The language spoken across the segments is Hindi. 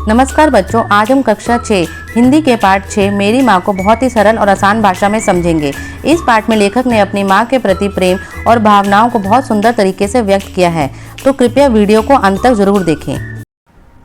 नमस्कार बच्चों, आज हम कक्षा 6 हिंदी के पाठ 6 मेरी माँ को बहुत ही सरल और आसान भाषा में समझेंगे। इस पाठ में लेखक ने अपनी माँ के प्रति प्रेम और भावनाओं को बहुत सुंदर तरीके से व्यक्त किया है, तो कृपया वीडियो को अंत तक जरूर देखें।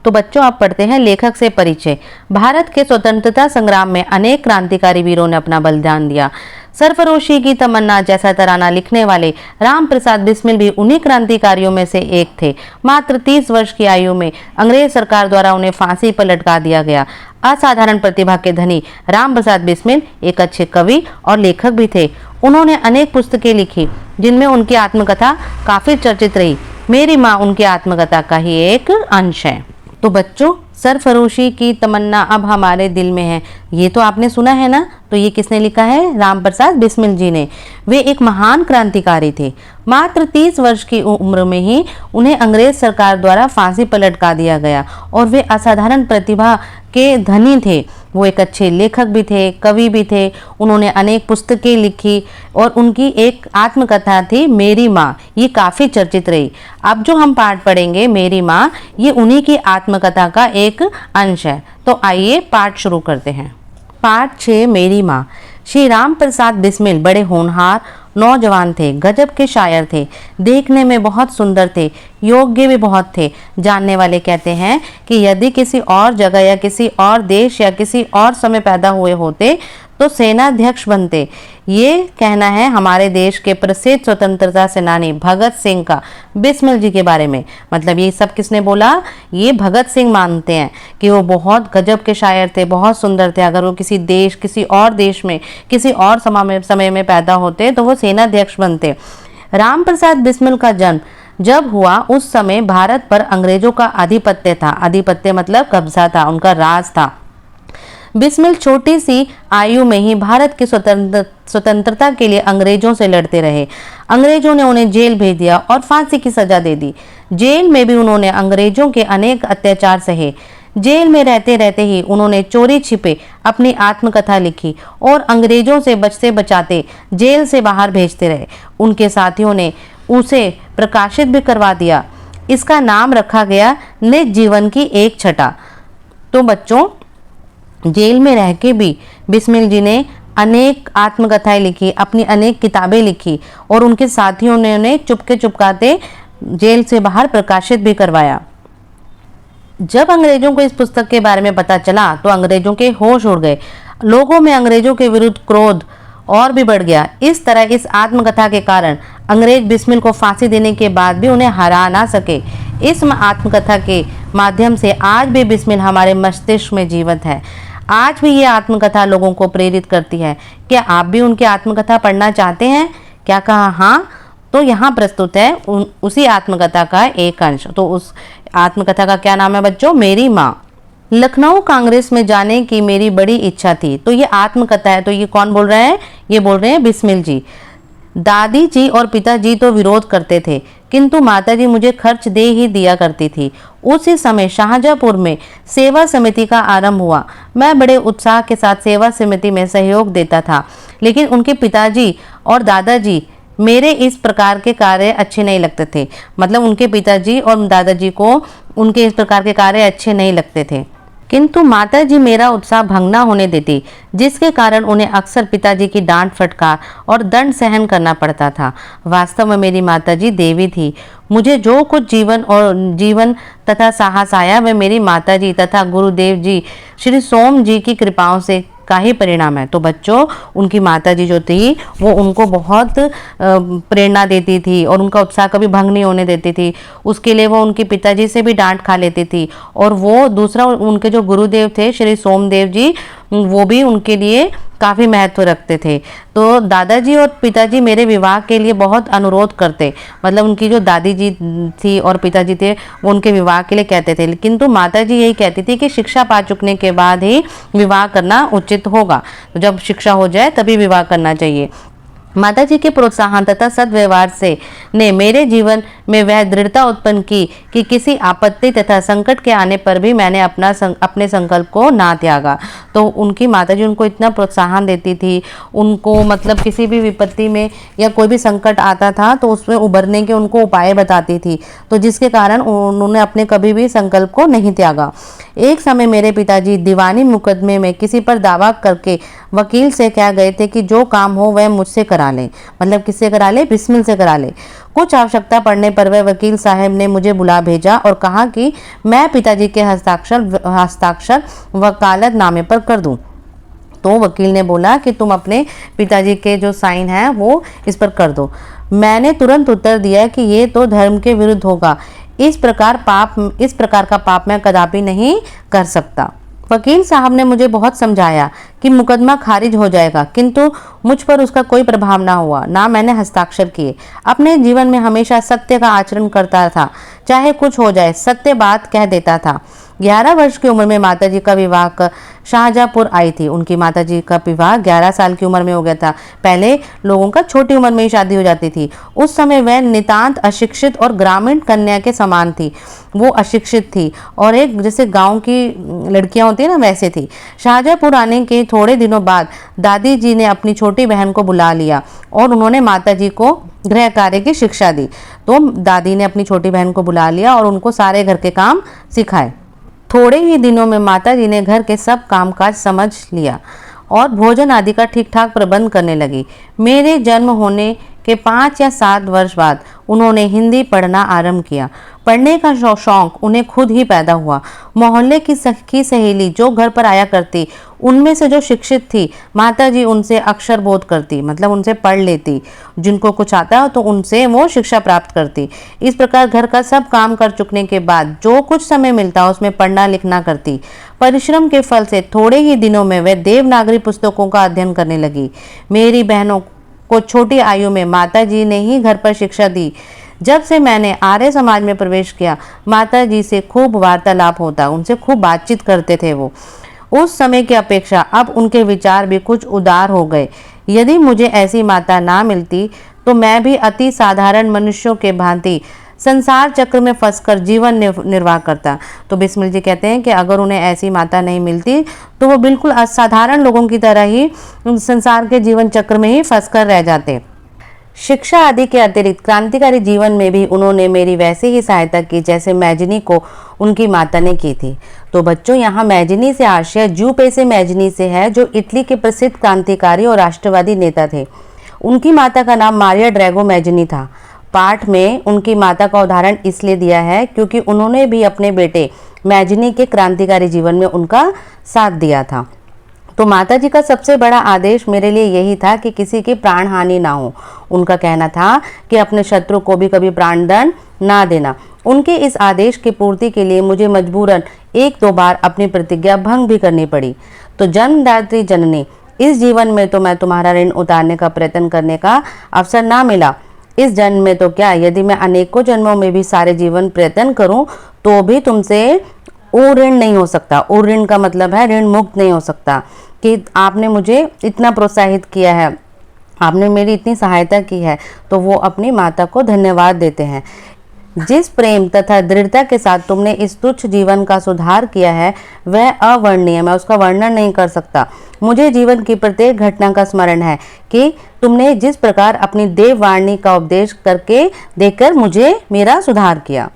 तो बच्चों, आप पढ़ते हैं लेखक से परिचय। भारत के स्वतंत्रता संग्राम में अनेक क्रांतिकारी वीरों ने अपना बलिदान दिया। सरफरोशी की तमन्ना जैसा तराना लिखने वाले राम प्रसाद बिस्मिल भी उन्हीं क्रांतिकारियों में से एक थे। मात्र 30 वर्ष की आयु में अंग्रेज सरकार द्वारा उन्हें फांसी पर लटका दिया गया। असाधारण प्रतिभा के धनी राम प्रसाद बिस्मिल एक अच्छे कवि और लेखक भी थे। उन्होंने अनेक पुस्तकें लिखी, जिनमें उनकी आत्मकथा काफी चर्चित रही। मेरी माँ उनकी आत्मकथा का ही एक अंश है। तो बच्चों, सरफरोशी की तमन्ना अब हमारे दिल में है, ये तो आपने सुना है ना। तो ये किसने लिखा है? राम प्रसाद बिस्मिल जी ने। वे एक महान क्रांतिकारी थे। मात्र 30 वर्ष की उम्र में ही उन्हें अंग्रेज सरकार द्वारा फांसी पर लटका दिया गया और वे असाधारण प्रतिभा के धनी थे। वो एक अच्छे लेखक भी थे, कवि भी थे। उन्होंने अनेक पुस्तकें लिखी और उनकी एक आत्मकथा थी मेरी माँ, ये काफ़ी चर्चित रही। अब जो हम पाठ पढ़ेंगे मेरी माँ, ये उन्हीं की आत्मकथा का एक अंश है। तो आइए पाठ शुरू करते हैं। पाठ 6 मेरी माँ। श्री राम प्रसाद बिस्मिल बड़े होनहार नौजवान थे, गजब के शायर थे, देखने में बहुत सुंदर थे, योग्य भी बहुत थे। जानने वाले कहते हैं कि यदि किसी और जगह या किसी और देश या किसी और समय पैदा हुए होते तो सेनाध्यक्ष बनते। ये कहना है हमारे देश के प्रसिद्ध स्वतंत्रता सेनानी भगत सिंह का बिस्मिल जी के बारे में। मतलब ये सब किसने बोला? ये भगत सिंह मानते हैं कि वो बहुत गजब के शायर थे, बहुत सुंदर थे। अगर वो किसी देश, किसी और देश में, किसी और समय में पैदा होते तो वो सेनाध्यक्ष बनते। राम प्रसाद बिस्मिल का जन्म जब हुआ उस समय भारत पर अंग्रेजों का आधिपत्य था। आधिपत्य मतलब कब्जा था, उनका राज था। बिस्मिल छोटी सी आयु में ही भारत की स्वतंत्रता के लिए अंग्रेजों से लड़ते रहे। अंग्रेजों ने उन्हें जेल भेज दिया और फांसी की सजा दे दी। जेल में भी उन्होंने अंग्रेजों के अनेक अत्याचार सहे। जेल में रहते रहते ही उन्होंने चोरी छिपे अपनी आत्मकथा लिखी और अंग्रेजों से बचते बचाते जेल से बाहर भेजते रहे। उनके साथियों ने उसे प्रकाशित भी करवा दिया। इसका नाम रखा गया निज जीवन की एक छटा। तो बच्चों, जेल में रह के भी बिस्मिल जी ने अनेक आत्मकथाएं लिखी, अपनी अनेक किताबें लिखी और उनके साथियों ने उन्हें चुपके चुपकाते जेल से बाहर प्रकाशित भी करवाया। जब अंग्रेजों को इस पुस्तक के बारे में पता चला तो अंग्रेजों के होश उड़ गए। लोगों में अंग्रेजों के विरुद्ध क्रोध और भी बढ़ गया। इस तरह इस आत्मकथा के कारण अंग्रेज बिस्मिल को फांसी देने के बाद भी उन्हें हरा ना सके। इस आत्मकथा के माध्यम से आज भी बिस्मिल हमारे मस्तिष्क में जीवित है। आज भी ये आत्मकथा लोगों को प्रेरित करती है। क्या आप भी उनकी आत्मकथा पढ़ना चाहते हैं? क्या कहा? हाँ। तो यहाँ प्रस्तुत है उसी आत्मकथा का एक अंश। तो उस आत्मकथा का क्या नाम है बच्चों? मेरी माँ। लखनऊ कांग्रेस में जाने की मेरी बड़ी इच्छा थी। तो ये आत्मकथा है। तो ये कौन बोल रहे हैं? ये बोल रहे हैं बिस्मिल जी। दादी जी और पिताजी तो विरोध करते थे, किंतु माताजी मुझे खर्च दे ही दिया करती थी। उसी समय शाहजहांपुर में सेवा समिति का आरंभ हुआ। मैं बड़े उत्साह के साथ सेवा समिति में सहयोग देता था, लेकिन उनके पिताजी और दादाजी मेरे इस प्रकार के कार्य अच्छे नहीं लगते थे। मतलब उनके पिताजी और दादाजी को उनके इस प्रकार के कार्य अच्छे नहीं लगते थे, किंतु माताजी मेरा उत्साह भंग न होने देती, जिसके कारण उन्हें अक्सर पिताजी की डांट फटकार और दंड सहन करना पड़ता था। वास्तव में मेरी माताजी देवी थी। मुझे जो कुछ जीवन तथा साहस आया वह मेरी माताजी तथा गुरुदेव जी श्री सोम जी की कृपाओं से का ही परिणाम है। तो बच्चों, उनकी माताजी जो थी वो उनको बहुत प्रेरणा देती थी और उनका उत्साह कभी भंग नहीं होने देती थी। उसके लिए वो उनके पिताजी से भी डांट खा लेती थी। और वो दूसरा, उनके जो गुरुदेव थे श्री सोमदेव जी, वो भी उनके लिए काफ़ी महत्व रखते थे। तो दादाजी और पिताजी मेरे विवाह के लिए बहुत अनुरोध करते। मतलब उनकी जो दादी जी थी और पिताजी थे वो उनके विवाह के लिए कहते थे, किंतु माताजी यही कहती थी कि शिक्षा पा चुकने के बाद ही विवाह करना उचित होगा। तो जब शिक्षा हो जाए तभी विवाह करना चाहिए। माताजी के प्रोत्साहन तथा सद्व्यवहार से ने मेरे जीवन में वह दृढ़ता उत्पन्न की कि किसी आपत्ति तथा संकट के आने पर भी मैंने अपने संकल्प को ना त्यागा। तो उनकी माताजी उनको इतना प्रोत्साहन देती थी, उनको मतलब किसी भी विपत्ति में या कोई भी संकट आता था तो उसमें उभरने के उनको उपाय बताती थी, तो जिसके कारण उन्होंने अपने कभी भी संकल्प को नहीं त्यागा। एक समय मेरे पिताजी दीवानी मुकदमे में किसी पर दावा करके वकील से कह गए थे कि जो काम हो वह मुझसे करा ले, मतलब किससे करा ले, बिस्मिल से करा ले। कुछ आवश्यकता पड़ने पर वह वकील साहब ने मुझे बुला भेजा और कहा कि मैं पिताजी के हस्ताक्षर वकालत नामे पर कर दूं। तो वकील ने बोला कि तुम अपने पिताजी के जो साइन है वो इस पर कर दो। मैंने तुरंत उत्तर दिया कि ये तो धर्म के विरुद्ध होगा, इस प्रकार का पाप मैं कदापि नहीं कर सकता। वकील साहब ने मुझे बहुत समझाया कि मुकदमा खारिज हो जाएगा, किंतु मुझ पर उसका कोई प्रभाव ना हुआ, ना मैंने हस्ताक्षर किए। अपने जीवन में हमेशा सत्य का आचरण करता था, चाहे कुछ हो जाए सत्य बात कह देता था। 11 वर्ष की उम्र में माताजी का विवाह शाहजहाँपुर आई थी। उनकी माताजी का विवाह 11 साल की उम्र में हो गया था। पहले लोगों का छोटी उम्र में ही शादी हो जाती थी। उस समय वह नितांत अशिक्षित और ग्रामीण कन्या के समान थी। वो अशिक्षित थी और एक जैसे गांव की लड़कियां होती है ना वैसे थी। शाहजहाँपुर आने के थोड़े दिनों बाद दादी जी ने अपनी छोटी बहन को बुला लिया और उन्होंने माताजी को गृह कार्य की शिक्षा दी। तो दादी ने अपनी छोटी बहन को बुला लिया और उनको सारे घर के काम सिखाए। थोड़े ही दिनों में माताजी ने घर के सब कामकाज समझ लिया और भोजन आदि का ठीक ठाक प्रबंध करने लगी। मेरे जन्म होने के 5 या 7 वर्ष बाद उन्होंने हिंदी पढ़ना आरंभ किया। पढ़ने का शौक उन्हें खुद ही पैदा हुआ। मोहल्ले की सखी सहेली जो घर पर आया करती, उनमें से जो शिक्षित थी, माताजी उनसे अक्षर बोध करती, मतलब उनसे पढ़ लेती। जिनको कुछ आता तो उनसे वो शिक्षा प्राप्त करती। इस प्रकार घर का सब काम कर चुकने के बाद जो कुछ समय मिलता उसमें पढ़ना लिखना करती। परिश्रम के फल से थोड़े ही दिनों में वह देवनागरी पुस्तकों का अध्ययन करने लगी। मेरी बहनों को छोटी आयु में माताजी ने ही घर पर शिक्षा दी। जब से मैंने आर्य समाज में प्रवेश किया, माताजी से खूब वार्तालाप होता, उनसे खूब बातचीत करते थे वो। उस समय की अपेक्षा अब उनके विचार भी कुछ उदार हो गए। यदि मुझे ऐसी माता ना मिलती तो मैं भी अति साधारण मनुष्यों के भांति संसार चक्र में फंसकर जीवन निर्वाह करता। तो बिस्मिल जी कहते हैं कि अगर उन्हें ऐसी माता नहीं मिलती तो वो बिल्कुल असाधारण लोगों की तरह ही संसार के जीवन चक्र में ही फंसकर रह जाते। शिक्षा आदि के अतिरिक्त क्रांतिकारी जीवन में भी उन्होंने मेरी वैसे ही सहायता की जैसे मैजिनी को उनकी माता ने की थी। तो बच्चों, यहाँ मैजिनी से आशय जूपेसे मैजिनी से है, जो इटली के प्रसिद्ध क्रांतिकारी और राष्ट्रवादी नेता थे। उनकी माता का नाम मारिया ड्रैगो मैजिनी था। पाठ में उनकी माता का उदाहरण इसलिए दिया है क्योंकि उन्होंने भी अपने बेटे मैजिनी के क्रांतिकारी जीवन में उनका साथ दिया था। तो माताजी का सबसे बड़ा आदेश मेरे लिए यही था कि किसी की प्राण हानि ना हो। उनका कहना था कि अपने शत्रु को भी कभी प्राणदंड ना देना। उनके इस आदेश की पूर्ति के लिए मुझे मजबूरन 1-2 बार अपनी प्रतिज्ञा भंग भी करनी पड़ी। तो जन्मदात्री जननी, इस जीवन में तो मैं तुम्हारा ऋण उतारने का प्रयत्न करने का अवसर ना मिला। इस जन्म में तो क्या, यदि मैं अनेकों जन्मों में भी सारे जीवन प्रयत्न करूं तो भी तुमसे ऋण नहीं हो सकता। ऋण का मतलब है ऋण मुक्त नहीं हो सकता। कि आपने मुझे इतना प्रोत्साहित किया है, आपने मेरी इतनी सहायता की है। तो वो अपनी माता को धन्यवाद देते हैं। जिस प्रेम तथा दृढ़ता के साथ तुमने इस तुच्छ जीवन का सुधार किया है वह अवर्णनीय, मैं उसका वर्णन नहीं कर सकता। मुझे जीवन की प्रत्येक घटना का स्मरण है कि तुमने जिस प्रकार अपनी देववाणी का उपदेश करके देकर मुझे मेरा सुधार किया।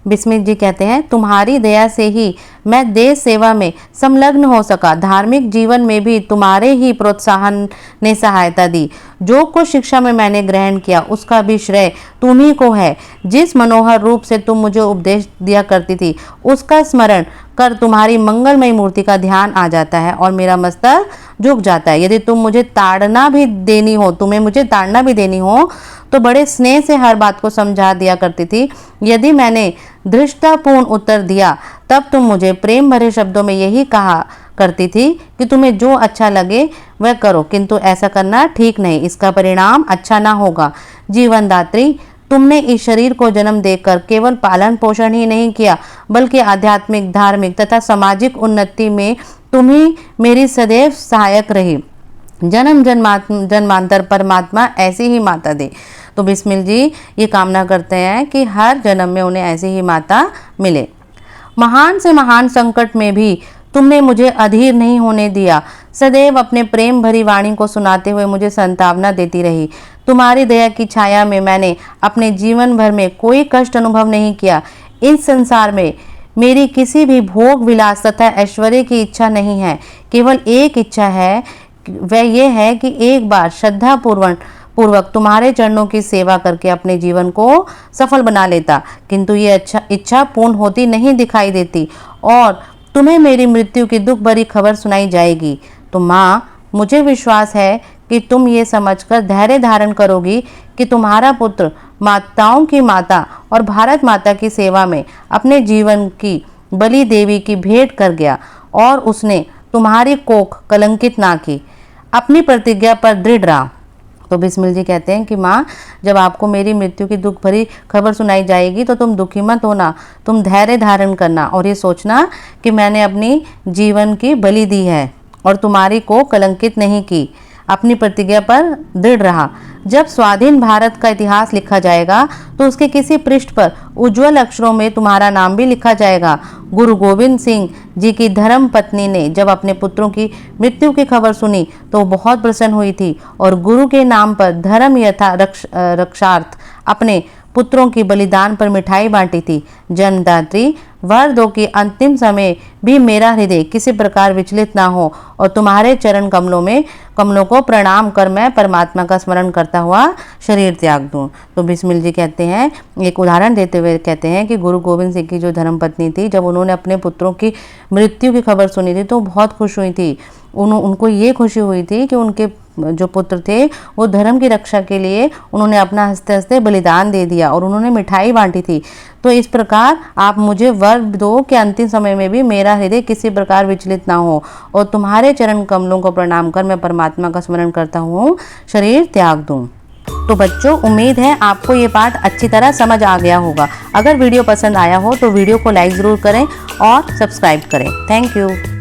बिस्मिल जी कहते हैं, तुम्हारी दया से ही मैं देश सेवा में संलग्न हो सका। धार्मिक जीवन में भी तुम्हारे ही प्रोत्साहन ने सहायता दी। जो कुछ शिक्षा में मैंने ग्रहण किया उसका भी श्रेय तुम्ही को है। जिस मनोहर रूप से तुम मुझे उपदेश दिया करती थी उसका स्मरण कर तुम्हारी मंगलमयी मूर्ति का ध्यान आ जाता है और मेरा मस्तक झुक जाता है। यदि तुम मुझे ताड़ना भी देनी हो, तुम्हें मुझे ताड़ना भी देनी हो तो बड़े स्नेह से हर बात को समझा दिया करती थी। यदि मैंने धृष्टतापूर्ण उत्तर दिया तब तुम मुझे प्रेम भरे शब्दों में यही कहा करती थी कि तुम्हें जो अच्छा लगे वह करो, किंतु ऐसा करना ठीक नहीं, इसका परिणाम अच्छा ना होगा। जीवनदात्री, तुमने इस शरीर को जन्म देकर केवल पालन पोषण ही नहीं किया बल्कि आध्यात्मिक, धार्मिक तथा सामाजिक उन्नति में तुम ही मेरी सदैव सहायक रही। जन्म जन्मांतर परमात्मा ऐसी ही माता दे। तो बिस्मिल जी ये कामना करते हैं कि हर जन्म में उन्हें ऐसी ही माता मिले। महान से महान संकट में भी तुमने मुझे अधीर नहीं होने दिया, सदैव अपने प्रेम भरी वाणी को सुनाते हुए मुझे सांत्वना देती रही। तुम्हारी दया की छाया में मैंने अपने जीवन भर में कोई कष्ट अनुभव नहीं किया। इस संसार में मेरी किसी भी भोग विलास तथा ऐश्वर्य की इच्छा नहीं है, केवल एक इच्छा है, वह ये है कि एक बार श्रद्धा पूर्वक तुम्हारे चरणों की सेवा करके अपने जीवन को सफल बना लेता, किंतु ये इच्छा पूर्ण होती नहीं दिखाई देती और तुम्हें मेरी मृत्यु की दुख भरी खबर सुनाई जाएगी। तो माँ, मुझे विश्वास है कि तुम ये समझकर धैर्य धारण करोगी कि तुम्हारा पुत्र माताओं की माता और भारत माता की सेवा में अपने जीवन की बलि देवी की भेंट कर गया और उसने तुम्हारी कोख कलंकित ना की, अपनी प्रतिज्ञा पर दृढ़ रहा। तो बिस्मिल जी कहते हैं कि माँ, जब आपको मेरी मृत्यु की दुख भरी खबर सुनाई जाएगी तो तुम दुखी मत होना, तुम धैर्य धारण करना और ये सोचना कि मैंने अपनी जीवन की बलि दी है और तुम्हारी को कलंकित नहीं की, अपनी प्रतिज्ञा पर दृढ़ रहा। जब स्वाधीन भारत का इतिहास लिखा जाएगा तो उसके किसी पृष्ठ पर उज्जवल अक्षरों में तुम्हारा नाम भी लिखा जाएगा। गुरु गोविंद सिंह जी की धर्म पत्नी ने जब अपने पुत्रों की मृत्यु की खबर सुनी तो बहुत प्रसन्न हुई थी और गुरु के नाम पर धर्म यथा रक्षार्थ अपने पुत्रों की बलिदान पर मिठाई बांटी थी। जन्मदात्री वर दो कि अंतिम समय भी मेरा हृदय किसी प्रकार विचलित ना हो और तुम्हारे चरण कमलों को प्रणाम कर मैं परमात्मा का स्मरण करता हुआ शरीर त्याग दूं। तो बिस्मिल जी कहते हैं, एक उदाहरण देते हुए कहते हैं कि गुरु गोविंद सिंह की जो धर्मपत्नी थी, जब उन्होंने अपने पुत्रों की मृत्यु की खबर सुनी थी तो बहुत खुश हुई थी। उनको ये खुशी हुई थी कि उनके जो पुत्र थे वो धर्म की रक्षा के लिए उन्होंने अपना हंसते हंसते बलिदान दे दिया और उन्होंने मिठाई बांटी थी। तो इस प्रकार आप मुझे वर दो कि अंतिम समय में भी मेरा हृदय किसी प्रकार विचलित ना हो और तुम्हारे चरण कमलों को प्रणाम कर मैं परमात्मा का स्मरण करता हूँ शरीर त्याग दूँ। तो बच्चों, उम्मीद है आपको ये पाठ अच्छी तरह समझ आ गया होगा। अगर वीडियो पसंद आया हो तो वीडियो को लाइक ज़रूर करें और सब्सक्राइब करें। Thank you.